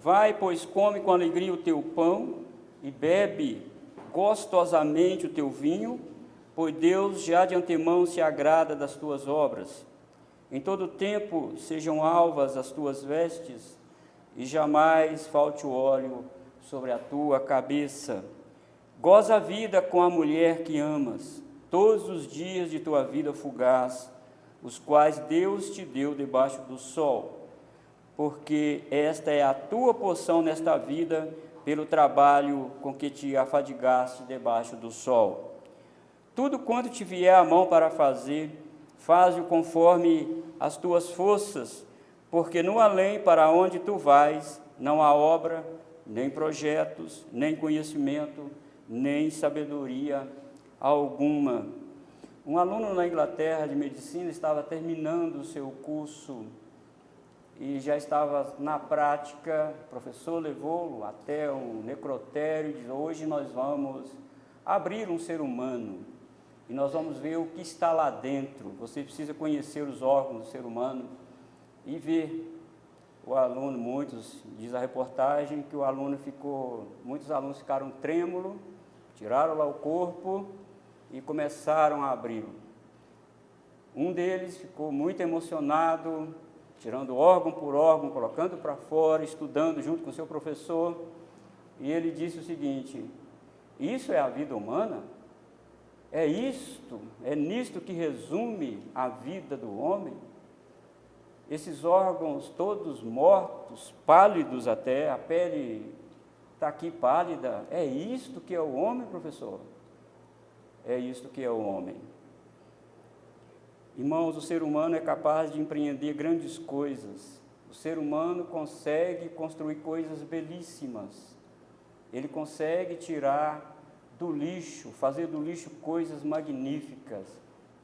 Vai, pois, come com alegria o teu pão e bebe gostosamente o teu vinho, pois Deus já de antemão se agrada das tuas obras. Em todo tempo sejam alvas as tuas vestes, e jamais falte o óleo sobre a tua cabeça. Goza a vida com a mulher que amas, todos os dias de tua vida fugaz, os quais Deus te deu debaixo do sol, porque esta é a tua porção nesta vida, pelo trabalho com que te afadigaste debaixo do sol. Tudo quanto te vier à mão para fazer, faze-o conforme as tuas forças, porque no além para onde tu vais, não há obra, nem projetos, nem conhecimento, nem sabedoria alguma. Um aluno na Inglaterra de medicina estava terminando o seu curso e já estava na prática. O professor levou-lo até o necrotério e disse: hoje nós vamos abrir um ser humano e nós vamos ver o que está lá dentro. Você precisa conhecer os órgãos do ser humano e ver. O aluno, diz a reportagem, que muitos alunos ficaram trêmulos, tiraram lá o corpo e começaram a abri-lo. Um deles ficou muito emocionado, tirando órgão por órgão, colocando para fora, estudando junto com seu professor, e ele disse o seguinte: isso é a vida humana? É nisto que resume a vida do homem? Esses órgãos todos mortos, pálidos até, a pele está aqui pálida, é isto que é o homem, professor? É isto que é o homem. Irmãos, o ser humano é capaz de empreender grandes coisas. O ser humano consegue construir coisas belíssimas. Ele consegue tirar do lixo, fazer do lixo coisas magníficas.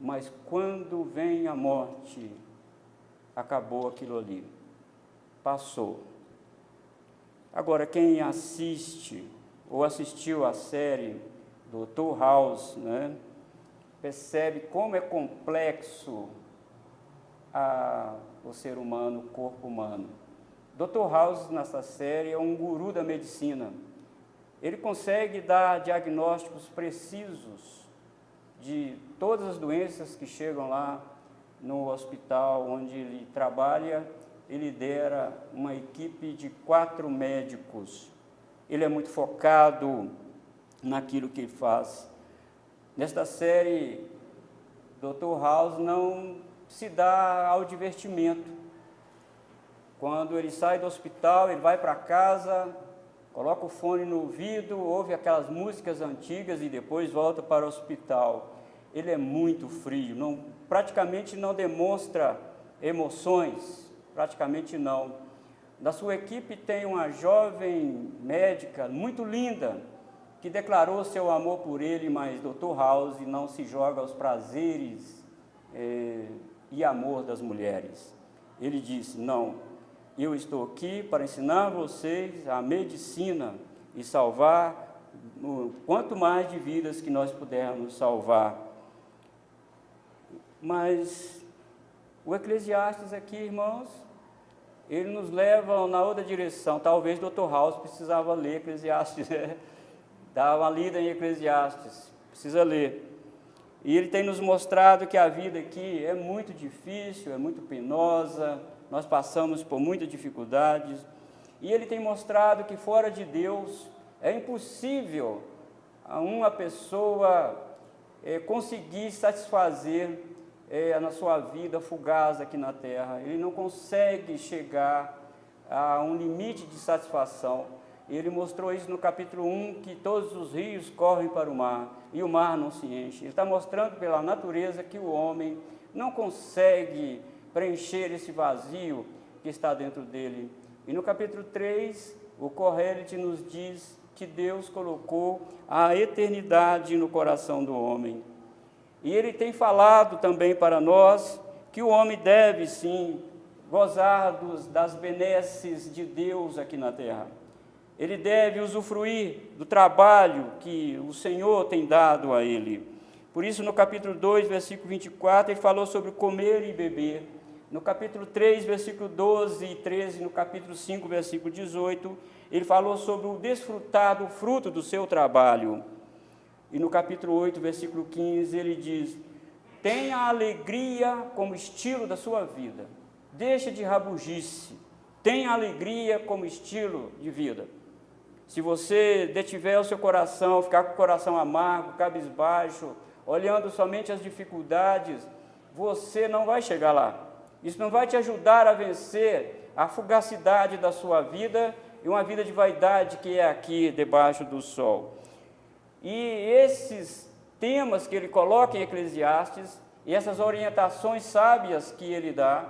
Mas quando vem a morte, acabou aquilo ali. Passou. Agora, quem assiste ou assistiu à série Dr. House, percebe como é complexo o ser humano, o corpo humano. Dr. House, nessa série, é um guru da medicina. Ele consegue dar diagnósticos precisos de todas as doenças que chegam lá no hospital onde ele trabalha. Ele lidera uma equipe de 4 médicos. Ele é muito focado naquilo que ele faz. Nesta série, Dr. House não se dá ao divertimento. Quando ele sai do hospital, ele vai para casa, coloca o fone no ouvido, ouve aquelas músicas antigas e depois volta para o hospital. Ele é muito frio, praticamente não demonstra emoções, praticamente não. Na sua equipe tem uma jovem médica muito linda, que declarou seu amor por ele, mas Dr. House não se joga aos prazeres e amor das mulheres. Ele disse: não, eu estou aqui para ensinar vocês a medicina e salvar quanto mais de vidas que nós pudermos salvar. Mas o Eclesiastes aqui, irmãos, ele nos leva na outra direção. Talvez Dr. House precisava ler Eclesiastes, Dá uma lida em Eclesiastes, precisa ler. E ele tem nos mostrado que a vida aqui é muito difícil, é muito penosa, nós passamos por muitas dificuldades. E ele tem mostrado que fora de Deus é impossível a uma pessoa conseguir satisfazer na sua vida fugaz aqui na terra. Ele não consegue chegar a um limite de satisfação. Ele mostrou isso no capítulo 1, que todos os rios correm para o mar, e o mar não se enche. Ele está mostrando pela natureza que o homem não consegue preencher esse vazio que está dentro dele. E no capítulo 3, o Corrélite nos diz que Deus colocou a eternidade no coração do homem. E ele tem falado também para nós que o homem deve, sim, gozar das benesses de Deus aqui na terra. Ele deve usufruir do trabalho que o Senhor tem dado a ele. Por isso, no capítulo 2, versículo 24, ele falou sobre comer e beber. no capítulo 3, versículo 12 e 13, no capítulo 5, versículo 18, ele falou sobre o desfrutar do fruto do seu trabalho. E no capítulo 8, versículo 15, ele diz: tenha a alegria como estilo da sua vida. Deixa de rabugice. Tenha alegria como estilo de vida. Se você detiver o seu coração, ficar com o coração amargo, cabisbaixo, olhando somente as dificuldades, você não vai chegar lá. Isso não vai te ajudar a vencer a fugacidade da sua vida e uma vida de vaidade que é aqui debaixo do sol. E esses temas que ele coloca em Eclesiastes e essas orientações sábias que ele dá,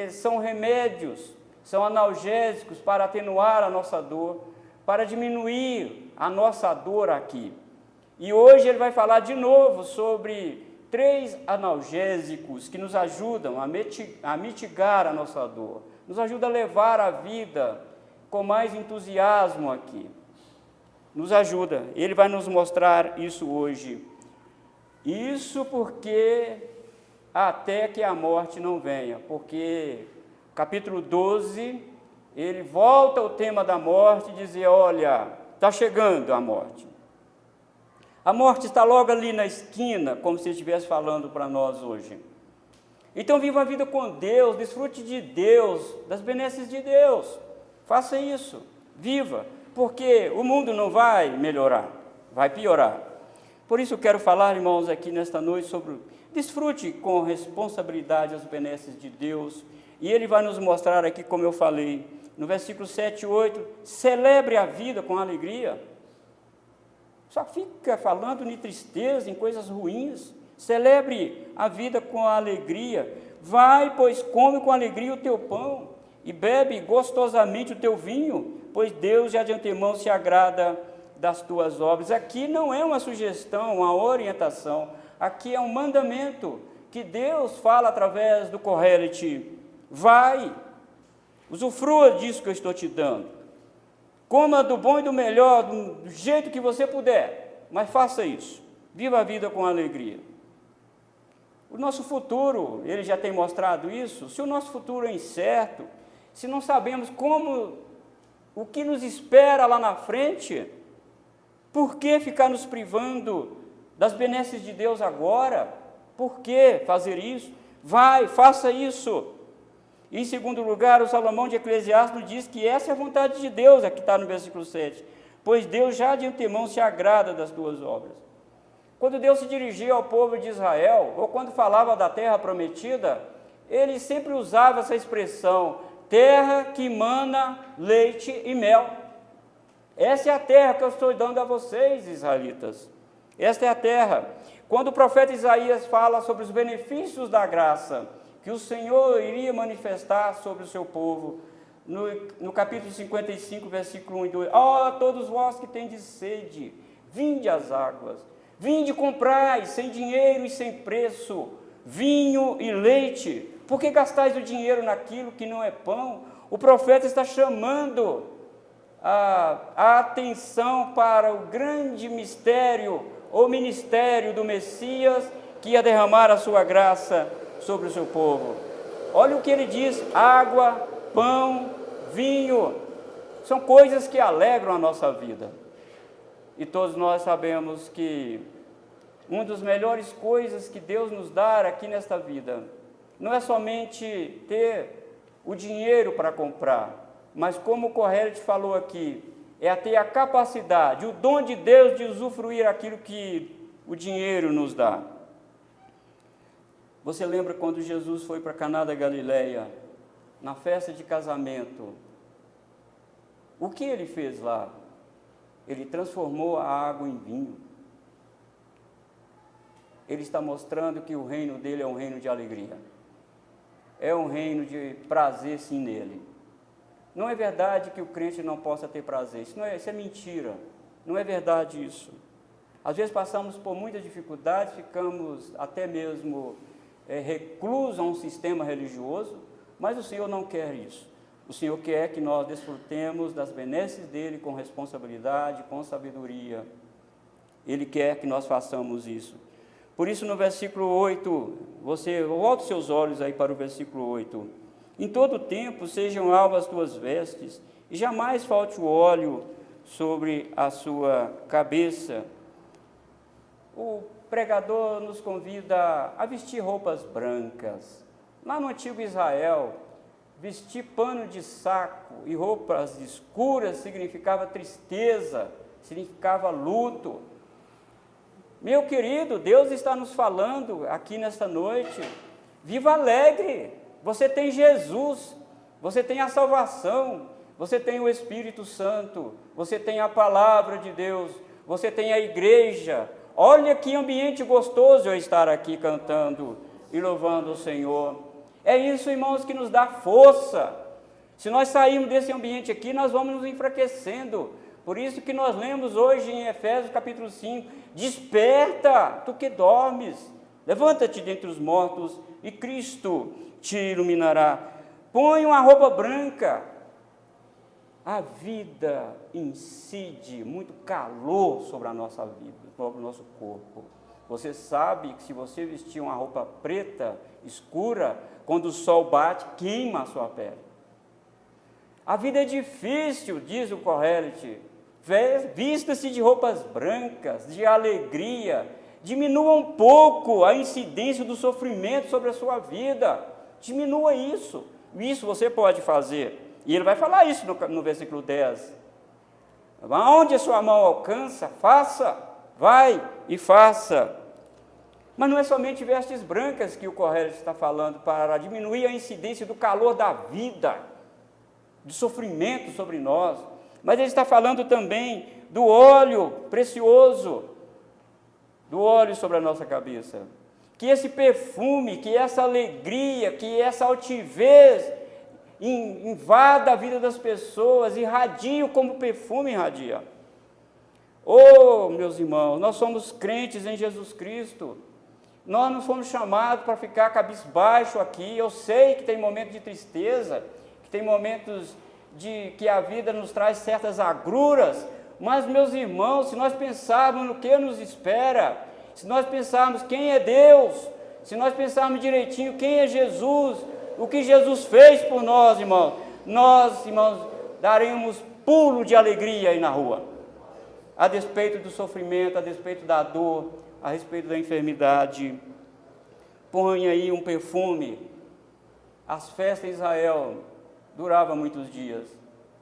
são remédios, são analgésicos para atenuar a nossa dor, para diminuir a nossa dor aqui. E hoje ele vai falar de novo sobre 3 analgésicos que nos ajudam a mitigar a nossa dor, nos ajuda a levar a vida com mais entusiasmo aqui. Nos ajuda, ele vai nos mostrar isso hoje. Isso porque até que a morte não venha, porque capítulo 12, ele volta ao tema da morte e diz: olha, está chegando a morte. A morte está logo ali na esquina, como se estivesse falando para nós hoje. Então viva a vida com Deus, desfrute de Deus, das benesses de Deus. Faça isso, viva, porque o mundo não vai melhorar, vai piorar. Por isso eu quero falar, irmãos, aqui nesta noite sobre desfrute com responsabilidade as benesses de Deus. E ele vai nos mostrar aqui, como eu falei, no versículo 7 e 8, celebre a vida com alegria. Só fica falando em tristeza, em coisas ruins. Celebre a vida com alegria. Vai, pois come com alegria o teu pão, e bebe gostosamente o teu vinho, pois Deus já de antemão se agrada das tuas obras. Aqui não é uma sugestão, uma orientação, aqui é um mandamento que Deus fala através do Kohelet. Vai, usufrua disso que eu estou te dando. Coma do bom e do melhor, do jeito que você puder, mas faça isso. Viva a vida com alegria. O nosso futuro, ele já tem mostrado isso. Se o nosso futuro é incerto, se não sabemos o que nos espera lá na frente, por que ficar nos privando das benesses de Deus agora? Por que fazer isso? Vai, faça isso. E, em segundo lugar, o Salomão de Eclesiastes diz que essa é a vontade de Deus, aqui está no versículo 7, pois Deus já de antemão se agrada das tuas obras. Quando Deus se dirigia ao povo de Israel, ou quando falava da terra prometida, ele sempre usava essa expressão, terra que mana leite e mel. Essa é a terra que eu estou dando a vocês, israelitas. Esta é a terra. Quando o profeta Isaías fala sobre os benefícios da graça, que o Senhor iria manifestar sobre o seu povo, no capítulo 55, versículo 1 e 2, todos vós que tendes sede, vinde às águas, vinde comprai, sem dinheiro e sem preço, vinho e leite, porque gastais o dinheiro naquilo que não é pão? O profeta está chamando a atenção para o grande mistério, ou ministério do Messias, que ia derramar a sua graça sobre o seu povo. Olha o que ele diz: água, pão, vinho, são coisas que alegram a nossa vida. E todos nós sabemos que uma das melhores coisas que Deus nos dá aqui nesta vida, não é somente ter o dinheiro para comprar, mas como o Kohelet falou aqui, é ter a capacidade, o dom de Deus de usufruir aquilo que o dinheiro nos dá. Você lembra quando Jesus foi para Caná da Galileia, na festa de casamento? O que ele fez lá? Ele transformou a água em vinho. Ele está mostrando que o reino dele é um reino de alegria. É um reino de prazer, sim, nele. Não é verdade que o crente não possa ter prazer. Isso é mentira. Não é verdade isso. Às vezes passamos por muitas dificuldades, ficamos até mesmo reclusos a um sistema religioso, mas o Senhor não quer isso. O Senhor quer que nós desfrutemos das benesses dele com responsabilidade, com sabedoria. Ele quer que nós façamos isso. Por isso, no versículo 8, você volta seus olhos aí para o versículo 8. Em todo tempo sejam alvas as tuas vestes, e jamais falte o óleo sobre a sua cabeça. O pregador nos convida a vestir roupas brancas. Lá no antigo Israel, vestir pano de saco e roupas escuras significava tristeza, significava luto. Meu querido, Deus está nos falando aqui nesta noite, viva alegre, você tem Jesus, você tem a salvação, você tem o Espírito Santo, você tem a palavra de Deus, você tem a igreja. Olha que ambiente gostoso eu estar aqui cantando e louvando o Senhor. É isso, irmãos, que nos dá força. Se nós sairmos desse ambiente aqui, nós vamos nos enfraquecendo. Por isso que nós lemos hoje em Efésios capítulo 5, desperta, tu que dormes, levanta-te dentre os mortos e Cristo te iluminará. Põe uma roupa branca. A vida incide muito calor sobre a nossa vida, sobre o nosso corpo. Você sabe que se você vestir uma roupa preta, escura, quando o sol bate, queima a sua pele. A vida é difícil, diz o Kohelet. Vista-se de roupas brancas, de alegria. Diminua um pouco a incidência do sofrimento sobre a sua vida. Diminua isso. Isso você pode fazer. E ele vai falar isso no versículo 10. Aonde a sua mão alcança, faça, vai e faça. Mas não é somente vestes brancas que o Kohelet está falando para diminuir a incidência do calor da vida, do sofrimento sobre nós. Mas ele está falando também do óleo precioso, do óleo sobre a nossa cabeça. Que esse perfume, que essa alegria, que essa altivez invada a vida das pessoas, irradia como perfume irradia. Oh, meus irmãos, nós somos crentes em Jesus Cristo. Nós não fomos chamados para ficar cabisbaixo aqui. Eu sei que tem momentos de tristeza, que tem momentos de que a vida nos traz certas agruras, mas, meus irmãos, se nós pensarmos no que nos espera, se nós pensarmos quem é Deus, se nós pensarmos direitinho quem é Jesus, o que Jesus fez por nós, irmãos, daremos pulo de alegria aí na rua, a despeito do sofrimento, a despeito da dor, a respeito da enfermidade. Põe aí um perfume. As festas em Israel duravam muitos dias,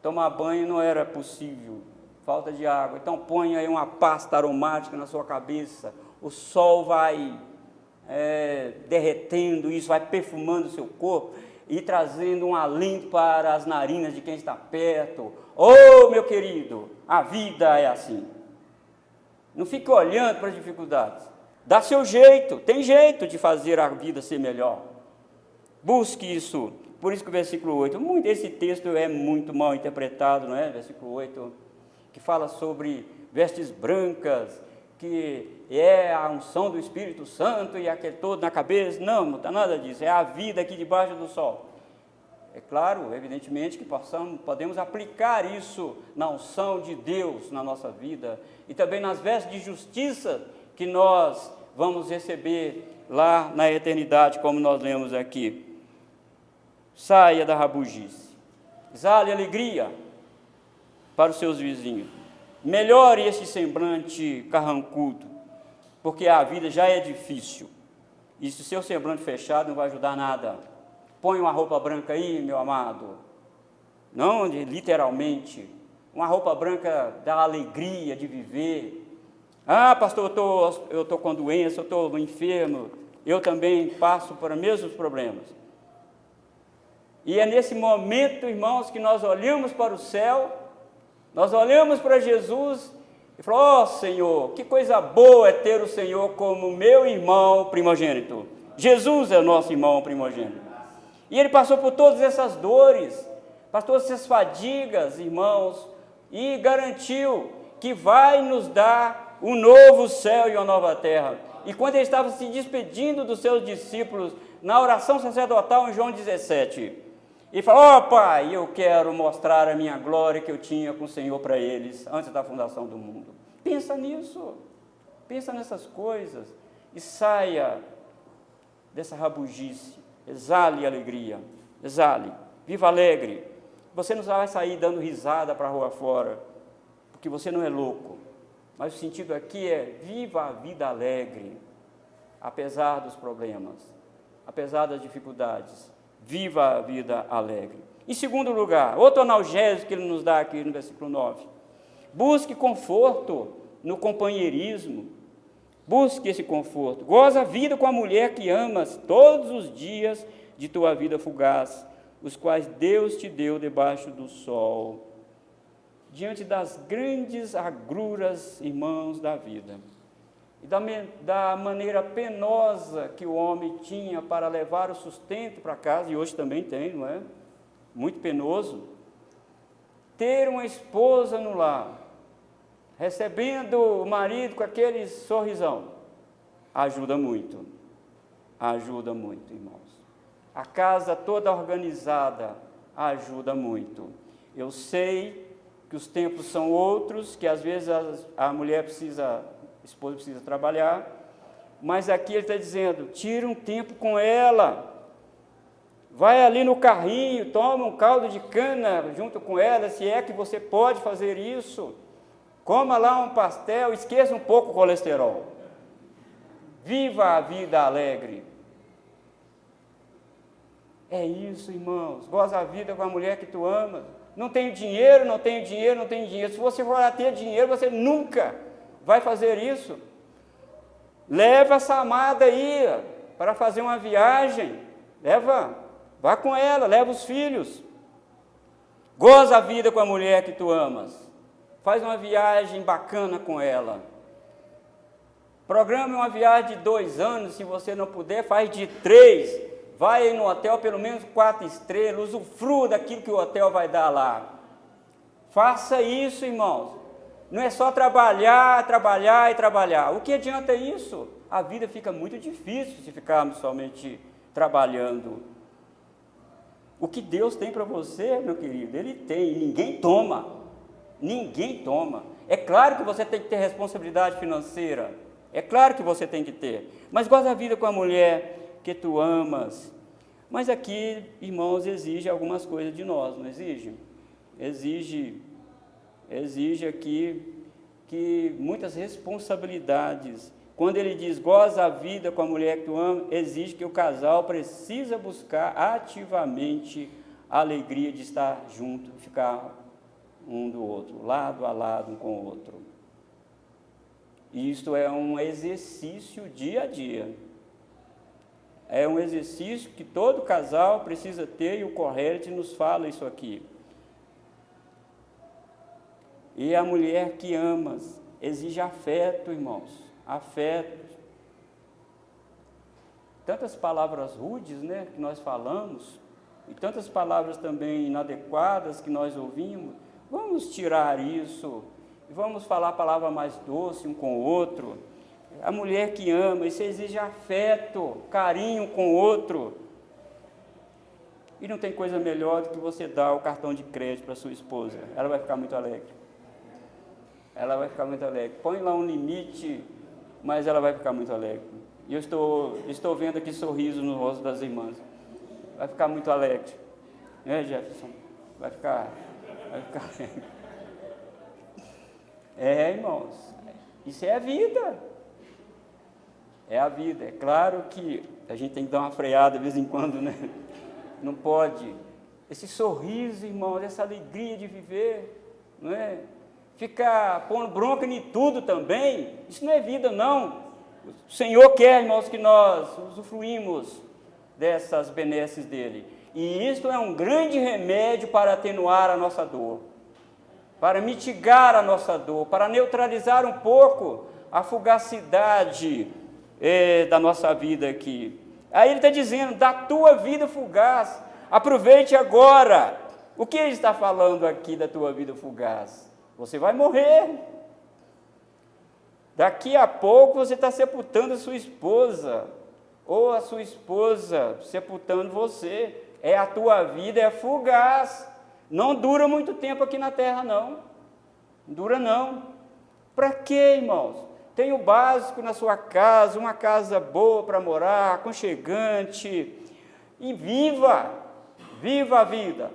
tomar banho não era possível, falta de água, então põe aí uma pasta aromática na sua cabeça, o sol vai derretendo isso, vai perfumando o seu corpo e trazendo um alento para as narinas de quem está perto. Oh, meu querido, a vida é assim, não fique olhando para as dificuldades, dá seu jeito, tem jeito de fazer a vida ser melhor, busque isso. Por isso que o versículo 8, esse texto é muito mal interpretado, não é? Versículo 8, que fala sobre vestes brancas, que é a unção do Espírito Santo e aquele todo na cabeça. Não está nada disso, é a vida aqui debaixo do sol. É claro, evidentemente, que podemos aplicar isso na unção de Deus na nossa vida e também nas vestes de justiça que nós vamos receber lá na eternidade, como nós lemos aqui. Saia da rabugice, exale alegria para os seus vizinhos, melhore este semblante carrancudo, porque a vida já é difícil, e se o seu semblante fechado não vai ajudar nada. Põe uma roupa branca aí, meu amado, não literalmente, uma roupa branca da alegria de viver. Ah, pastor, eu estou com doença, eu estou enfermo, eu também passo por os mesmos problemas. E é nesse momento, irmãos, que nós olhamos para o céu, nós olhamos para Jesus e falamos: ó Senhor, que coisa boa é ter o Senhor como meu irmão primogênito. Jesus é o nosso irmão primogênito. E Ele passou por todas essas dores, por todas essas fadigas, irmãos, e garantiu que vai nos dar um novo céu e uma nova terra. E quando Ele estava se despedindo dos seus discípulos, na oração sacerdotal em João 17, e falou: ó Pai, eu quero mostrar a minha glória que eu tinha com o Senhor para eles, antes da fundação do mundo. Pensa nisso, pensa nessas coisas, e saia dessa rabugice. Exale alegria, exale, viva alegre. Você não vai sair dando risada para a rua fora, porque você não é louco. Mas o sentido aqui é: viva a vida alegre, apesar dos problemas, apesar das dificuldades. Viva a vida alegre. Em segundo lugar, outro analgésico que ele nos dá aqui no versículo 9. Busque conforto no companheirismo. Busque esse conforto. Goza a vida com a mulher que amas todos os dias de tua vida fugaz, os quais Deus te deu debaixo do sol, diante das grandes agruras, irmãos, da vida, e da maneira penosa que o homem tinha para levar o sustento para casa, e hoje também tem, não é? Muito penoso. Ter uma esposa no lar, recebendo o marido com aquele sorrisão, ajuda muito, irmãos. A casa toda organizada ajuda muito. Eu sei que os tempos são outros, que às vezes a mulher a esposa precisa trabalhar, mas aqui ele está dizendo: tira um tempo com ela, vai ali no carrinho, toma um caldo de cana junto com ela, se é que você pode fazer isso, coma lá um pastel, esqueça um pouco o colesterol, viva a vida alegre. É isso, irmãos, goza a vida com a mulher que tu amas. Não tenho dinheiro. Se você for a ter dinheiro, você nunca vai fazer isso. Leva essa amada aí para fazer uma viagem, vá com ela, leva os filhos. Goza a vida com a mulher que tu amas. Faz uma viagem bacana com ela. Programe uma viagem de 2 anos, se você não puder, faz de 3. Vai no hotel pelo menos 4 estrelas, usufrua daquilo que o hotel vai dar lá. Faça isso, irmãos. Não é só trabalhar. O que adianta isso? A vida fica muito difícil se ficarmos somente trabalhando. O que Deus tem para você, meu querido, Ele tem, e ninguém toma. É claro que você tem que ter responsabilidade financeira, é claro que você tem que ter, mas goza a vida com a mulher que tu amas. Mas aqui, irmãos, exige algumas coisas de nós, não exige? Exige aqui que muitas responsabilidades. Quando ele diz goza a vida com a mulher que tu ama, exige que o casal precisa buscar ativamente a alegria de estar junto, ficar um do outro, lado a lado um com o outro. Isto é um exercício dia a dia. É um exercício que todo casal precisa ter, e o Correte nos fala isso aqui. E a mulher que amas exige afeto, irmãos, afeto. Tantas palavras rudes, né, que nós falamos, e tantas palavras também inadequadas que nós ouvimos. Vamos tirar isso, e vamos falar a palavra mais doce um com o outro. A mulher que ama, isso exige afeto, carinho com o outro. E não tem coisa melhor do que você dar o cartão de crédito para sua esposa. Ela vai ficar muito alegre. Põe lá um limite, mas ela vai ficar muito alegre. E eu estou vendo aqui sorriso no rosto das irmãs. Vai ficar muito alegre. Né, Jefferson? Vai ficar alegre. Irmãos, isso é a vida. É a vida. É claro que a gente tem que dar uma freada de vez em quando, né? Não pode. Esse sorriso, irmãos, essa alegria de viver, não é? Ficar pondo bronca em tudo também, isso não é vida, não. O Senhor quer, irmãos, que nós usufruímos dessas benesses dele. E isso é um grande remédio para atenuar a nossa dor, para mitigar a nossa dor, para neutralizar um pouco a fugacidade da nossa vida aqui. Aí ele está dizendo, da tua vida fugaz, aproveite agora. O que ele está falando aqui da tua vida fugaz? Você vai morrer. Daqui a pouco você está sepultando a sua esposa, ou a sua esposa sepultando você. A tua vida é fugaz. Não dura muito tempo aqui na terra, não. Não dura, não. Para quê, irmãos? Tenha o básico na sua casa, uma casa boa para morar, aconchegante, e viva a vida.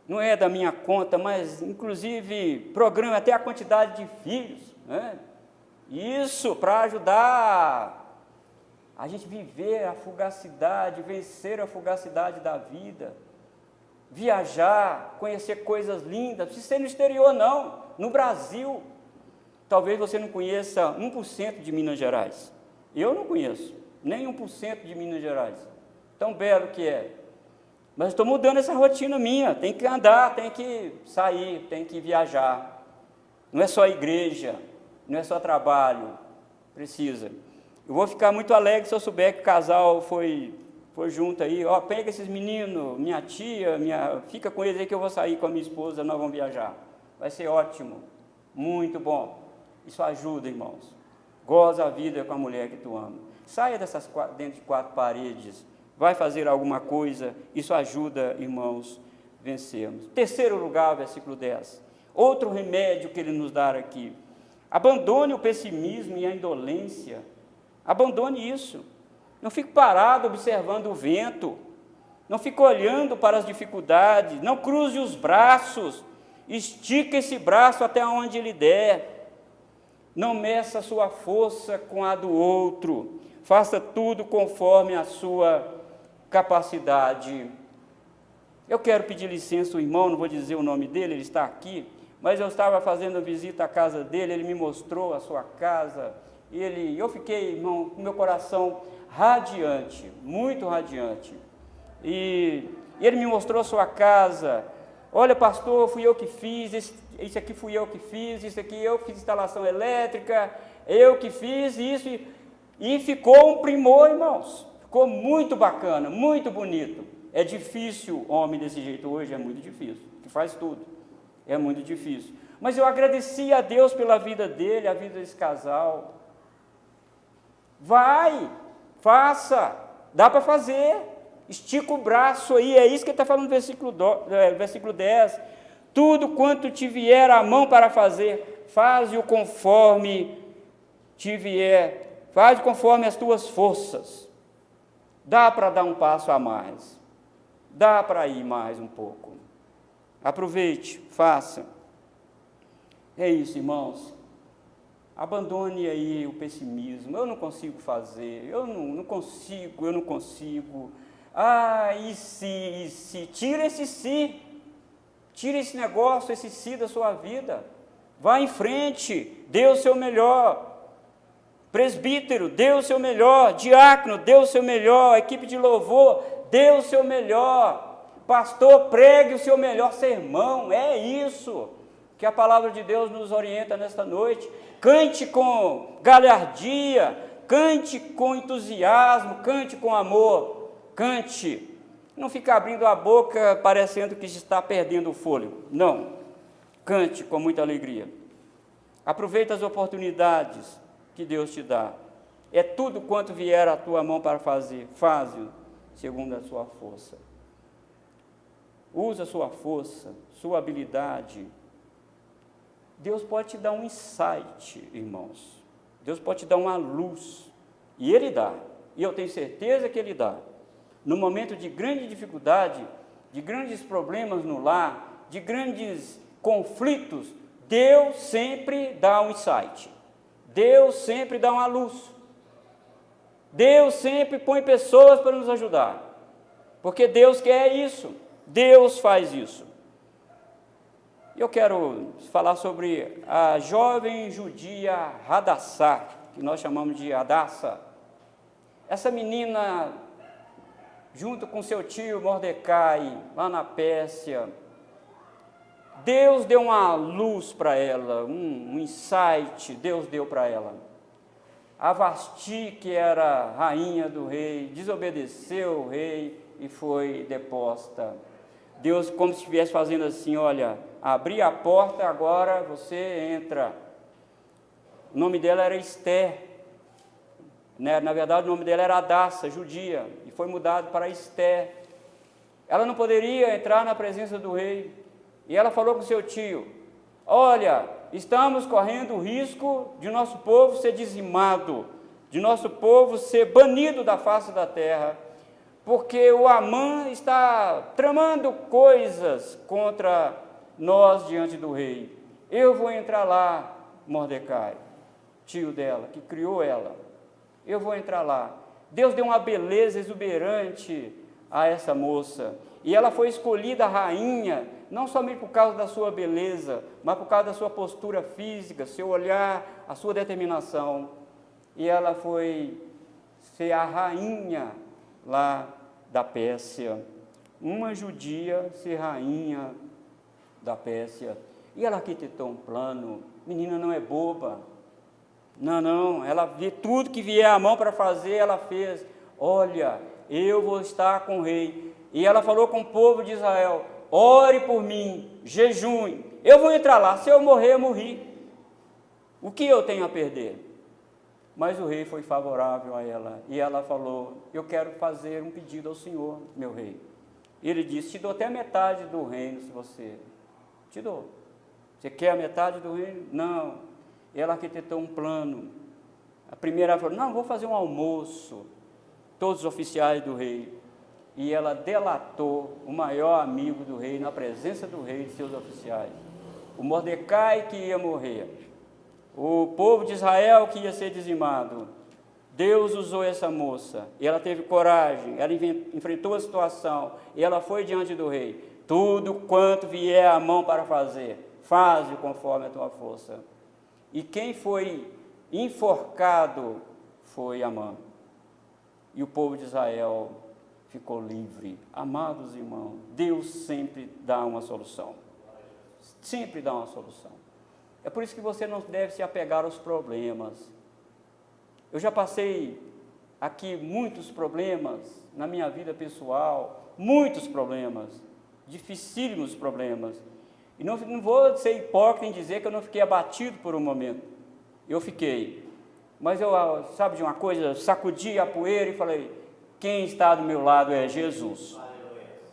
Não é da minha conta, mas inclusive programe até a quantidade de filhos, né? Isso para ajudar a gente viver a fugacidade, vencer a fugacidade da vida, viajar, conhecer coisas lindas. Não precisa ser no exterior não, no Brasil. Talvez você não conheça 1% de Minas Gerais. Eu não conheço nem 1% de Minas Gerais. Tão belo que é. Mas estou mudando essa rotina minha. Tem que andar, tem que sair, tem que viajar. Não é só igreja, não é só trabalho. Precisa. Eu vou ficar muito alegre se eu souber que o casal foi junto aí. Ó, pega esses meninos, minha tia, fica com eles aí que eu vou sair com a minha esposa, nós vamos viajar. Vai ser ótimo, muito bom. Isso ajuda, irmãos. Goza a vida com a mulher que tu ama. Saia dentro de 4 paredes. Vai fazer alguma coisa. Isso ajuda, irmãos, vencermos. Terceiro lugar, versículo 10. Outro remédio que ele nos dá aqui. Abandone o pessimismo e a indolência. Abandone isso. Não fique parado observando o vento. Não fique olhando para as dificuldades. Não cruze os braços. Estique esse braço até onde ele der. Não meça a sua força com a do outro. Faça tudo conforme a sua capacidade. Eu quero pedir licença ao irmão, não vou dizer o nome dele, ele está aqui, mas eu estava fazendo a visita à casa dele, ele me mostrou a sua casa, eu fiquei, irmão, com meu coração radiante, muito radiante. E ele me mostrou a sua casa. Olha, pastor, fui eu que fiz, isso aqui fui eu que fiz, isso aqui eu fiz instalação elétrica, eu que fiz isso, e ficou um primor, irmãos. Ficou muito bacana, muito bonito. É difícil homem desse jeito hoje, é muito difícil, que faz tudo, é muito difícil. Mas eu agradeci a Deus pela vida dele, a vida desse casal. Vai, faça, dá para fazer. Estica o braço aí, é isso que ele está falando no versículo 10. Tudo quanto te vier a mão para fazer, faze-o conforme te vier, faze conforme as tuas forças. Dá para dar um passo a mais, dá para ir mais um pouco. Aproveite, faça. É isso, irmãos. Abandone aí o pessimismo. Eu não consigo fazer, eu não consigo. Ah, e se, tira esse si, tira esse negócio, esse si da sua vida, vá em frente, dê o seu melhor, presbítero, dê o seu melhor, diácono, dê o seu melhor, equipe de louvor, dê o seu melhor, pastor, pregue o seu melhor sermão, é isso que a palavra de Deus nos orienta nesta noite. Cante com galhardia, cante com entusiasmo, cante com amor. Cante, não fica abrindo a boca parecendo que está perdendo o fôlego, não, cante com muita alegria, aproveita as oportunidades que Deus te dá, é tudo quanto vier à tua mão para fazer, faze-o segundo a sua força, usa a sua força, sua habilidade. Deus pode te dar um insight, irmãos, Deus pode te dar uma luz, e Ele dá, e eu tenho certeza que Ele dá. No momento de grande dificuldade, de grandes problemas no lar, de grandes conflitos, Deus sempre dá um insight, Deus sempre dá uma luz, Deus sempre põe pessoas para nos ajudar, porque Deus quer isso, Deus faz isso. Eu quero falar sobre a jovem judia Hadassah, que nós chamamos de Hadassah. Essa menina, junto com seu tio Mordecai, lá na Pérsia, Deus deu uma luz para ela, um insight, Deus deu para ela. A Vasti, que era rainha do rei, desobedeceu o rei e foi deposta. Deus, como se estivesse fazendo assim, olha, abri a porta, agora você entra. O nome dela era Esther, né? Na verdade o nome dela era Hadassah, judia, e foi mudado para Esther. Ela não poderia entrar na presença do rei, e ela falou com seu tio, olha, estamos correndo o risco de nosso povo ser dizimado, de nosso povo ser banido da face da terra, porque o Amã está tramando coisas contra nós diante do rei. Eu vou entrar lá, Mordecai, tio dela, que criou ela, eu vou entrar lá. Deus deu uma beleza exuberante a essa moça, e ela foi escolhida rainha, não somente por causa da sua beleza, mas por causa da sua postura física, seu olhar, a sua determinação, e ela foi ser a rainha lá da Pérsia, uma judia ser rainha da Pérsia, e ela arquitetou um plano. Menina não é boba, não, ela vê tudo que vier à mão para fazer, ela fez. Olha, eu vou estar com o rei. E ela falou com o povo de Israel: ore por mim, jejum, eu vou entrar lá, se eu morrer, eu morri. O que eu tenho a perder? Mas o rei foi favorável a ela, e ela falou: eu quero fazer um pedido ao Senhor, meu rei. Ele disse: te dou até a metade do reino, se você... Te dou. Você quer a metade do reino? Não. Ela arquitetou um plano. A primeira ela falou: não, vou fazer um almoço, todos os oficiais do rei. E ela delatou o maior amigo do rei, na presença do rei e de seus oficiais. O Mordecai que ia morrer, o povo de Israel que ia ser dizimado. Deus usou essa moça, e ela teve coragem, ela enfrentou a situação, e ela foi diante do rei. Tudo quanto vier à mão para fazer, faze conforme a tua força. E quem foi enforcado foi Amã. E o povo de Israel ficou livre. Amados irmãos, Deus sempre dá uma solução. Sempre dá uma solução. É por isso que você não deve se apegar aos problemas. Eu já passei aqui muitos problemas na minha vida pessoal, muitos problemas, dificílimos problemas. E não vou ser hipócrita em dizer que eu não fiquei abatido por um momento. Eu fiquei. Mas eu, sabe de uma coisa, sacudi a poeira e falei: quem está do meu lado é Jesus.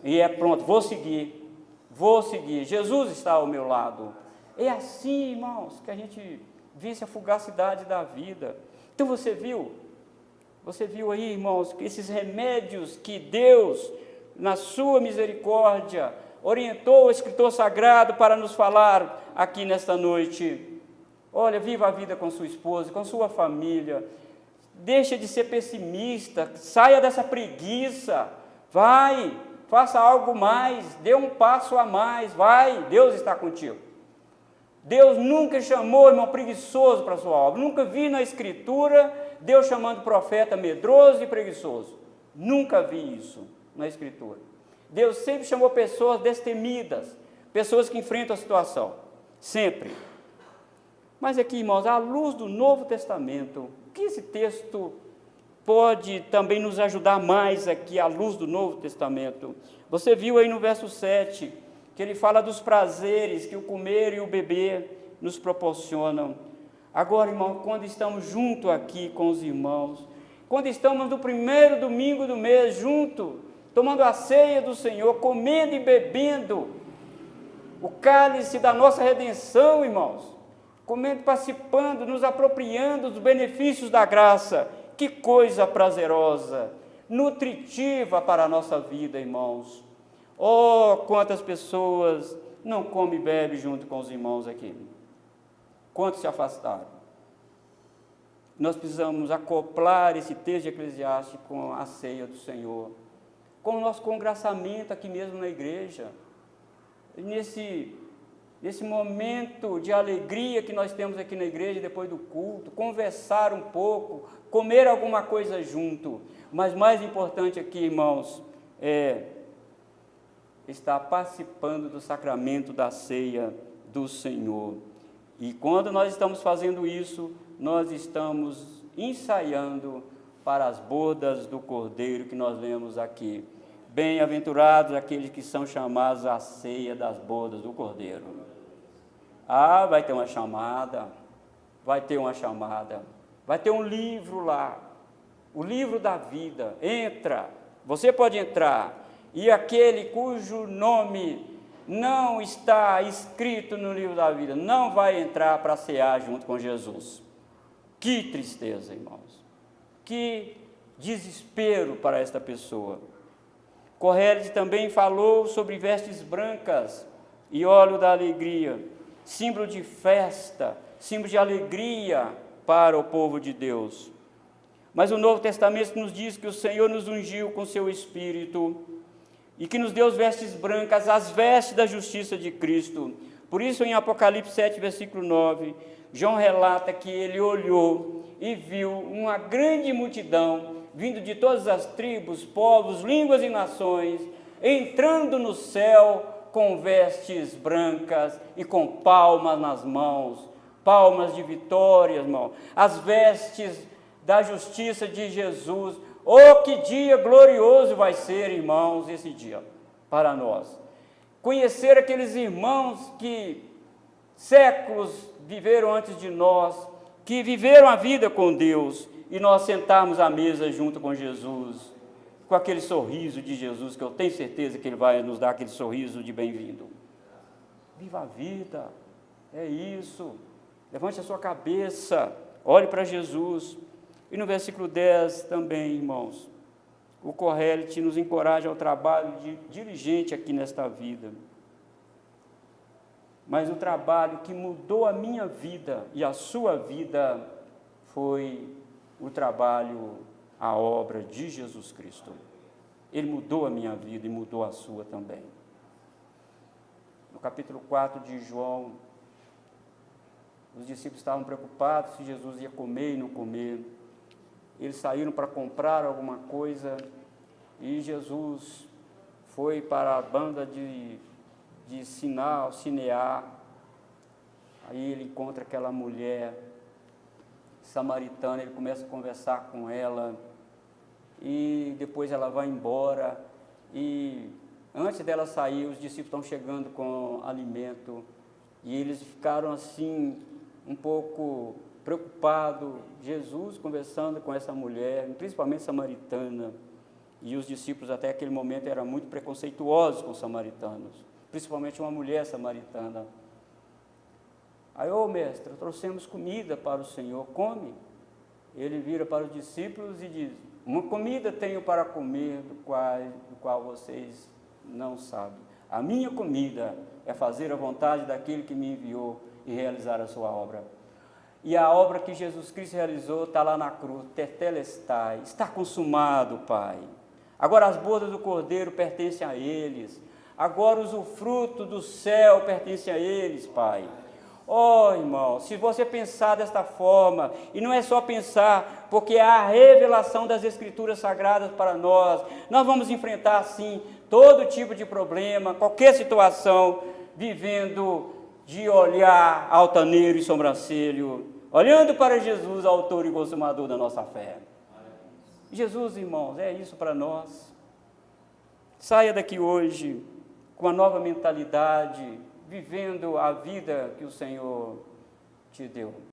E é pronto, vou seguir. Jesus está ao meu lado. É assim, irmãos, que a gente vence a fugacidade da vida. Então você viu aí, irmãos, que esses remédios que Deus, na sua misericórdia, orientou o escritor sagrado para nos falar aqui nesta noite. Olha, viva a vida com sua esposa, com sua família. Deixa de ser pessimista, saia dessa preguiça. Vai, faça algo mais, dê um passo a mais, vai, Deus está contigo. Deus nunca chamou irmão preguiçoso para a sua obra. Nunca vi na Escritura Deus chamando o profeta medroso e preguiçoso. Nunca vi isso na Escritura. Deus sempre chamou pessoas destemidas, pessoas que enfrentam a situação, sempre. Mas aqui, irmãos, à luz do Novo Testamento, o que esse texto pode também nos ajudar mais aqui, à luz do Novo Testamento? Você viu aí no verso 7, que ele fala dos prazeres que o comer e o beber nos proporcionam. Agora, irmão, quando estamos junto aqui com os irmãos, quando estamos no primeiro domingo do mês junto, tomando a ceia do Senhor, comendo e bebendo o cálice da nossa redenção, irmãos, comendo, participando, nos apropriando dos benefícios da graça, que coisa prazerosa, nutritiva para a nossa vida, irmãos. Oh, quantas pessoas não comem e bebem junto com os irmãos aqui. Quantos se afastaram? Nós precisamos acoplar esse texto de Eclesiastes com a ceia do Senhor, com o nosso congraçamento aqui mesmo na igreja, nesse momento de alegria que nós temos aqui na igreja depois do culto, conversar um pouco, comer alguma coisa junto, mas mais importante aqui, irmãos, é estar participando do sacramento da ceia do Senhor. E quando nós estamos fazendo isso, nós estamos ensaiando para as bodas do Cordeiro que nós vemos aqui. Bem-aventurados aqueles que são chamados à ceia das bodas do Cordeiro. Ah, vai ter uma chamada, vai ter um livro lá, o livro da vida. Entra, você pode entrar, e aquele cujo nome não está escrito no livro da vida, não vai entrar para cear junto com Jesus. Que tristeza, irmãos. Que desespero para esta pessoa. Corrélide também falou sobre vestes brancas e óleo da alegria, símbolo de festa, símbolo de alegria para o povo de Deus. Mas o Novo Testamento nos diz que o Senhor nos ungiu com seu Espírito e que nos deu as vestes brancas, as vestes da justiça de Cristo. Por isso, em Apocalipse 7, versículo 9, João relata que ele olhou e viu uma grande multidão, vindo de todas as tribos, povos, línguas e nações, entrando no céu com vestes brancas e com palmas nas mãos, palmas de vitória, irmão, as vestes da justiça de Jesus. Oh, que dia glorioso vai ser, irmãos, esse dia para nós. Conhecer aqueles irmãos que séculos viveram antes de nós, que viveram a vida com Deus, e nós sentarmos à mesa junto com Jesus, com aquele sorriso de Jesus, que eu tenho certeza que Ele vai nos dar aquele sorriso de bem-vindo. Viva a vida, é isso. Levante a sua cabeça, olhe para Jesus. E no versículo 10 também, irmãos, o Corrélide nos encoraja ao trabalho diligente aqui nesta vida. Mas o trabalho que mudou a minha vida e a sua vida foi o trabalho, a obra de Jesus Cristo. Ele mudou a minha vida e mudou a sua também. No capítulo 4 de João, os discípulos estavam preocupados se Jesus ia comer e não comer. Eles saíram para comprar alguma coisa e Jesus foi para a banda de Sinear. Aí ele encontra aquela mulher samaritana, ele começa a conversar com ela e depois ela vai embora. E antes dela sair, os discípulos estão chegando com alimento e eles ficaram assim um pouco preocupados. Jesus conversando com essa mulher, principalmente samaritana, e os discípulos até aquele momento eram muito preconceituosos com os samaritanos, principalmente uma mulher samaritana. Aí, mestre, trouxemos comida para o Senhor, come. Ele vira para os discípulos e diz: uma comida tenho para comer, do qual vocês não sabem. A minha comida é fazer a vontade daquele que me enviou e realizar a sua obra. E a obra que Jesus Cristo realizou está lá na cruz, tetelestai, está consumado, Pai. Agora as bodas do Cordeiro pertencem a eles. Agora o usufruto do céu pertence a eles, Pai. Oh, irmão, se você pensar desta forma, e não é só pensar, porque há a revelação das Escrituras Sagradas para nós vamos enfrentar, sim, todo tipo de problema, qualquer situação, vivendo de olhar altaneiro e sobrancelho, olhando para Jesus, autor e consumador da nossa fé. Jesus, irmãos, é isso para nós. Saia daqui hoje com uma nova mentalidade, vivendo a vida que o Senhor te deu.